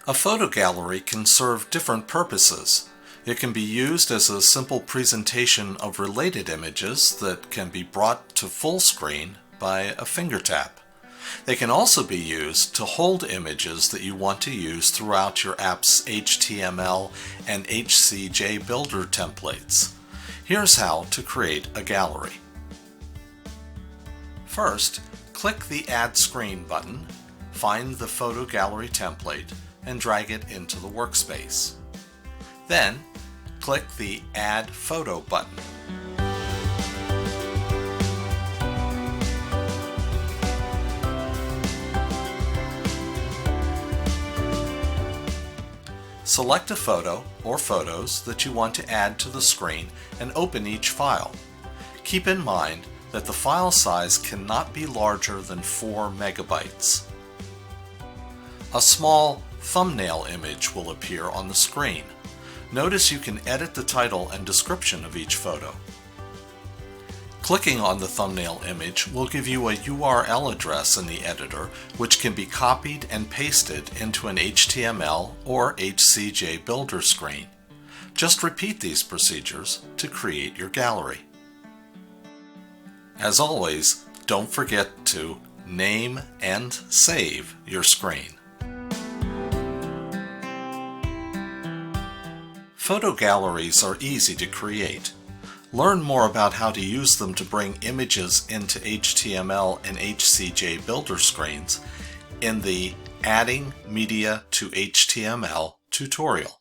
A photo gallery can serve different purposes. It can be used as a simple presentation of related images that can be brought to full screen by a finger tap. They can also be used to hold images that you want to use throughout your app's HTML and HCJ Builder templates. Here's how to create a gallery. First, click the Add Screen button, find the photo gallery template, and drag it into the workspace. Then, click the Add Photo button. Select a photo or photos that you want to add to the screen and open each file. Keep in mind that the file size cannot be larger than 4 megabytes. A small thumbnail image will appear on the screen. Notice you can edit the title and description of each photo. Clicking on the thumbnail image will give you a URL address in the editor, which can be copied and pasted into an HTML or HCJ Builder screen. Just repeat these procedures to create your gallery. As always, don't forget to name and save your screen. Photo galleries are easy to create. Learn more about how to use them to bring images into HTML and HCJ Builder screens in the Adding Media to HTML tutorial.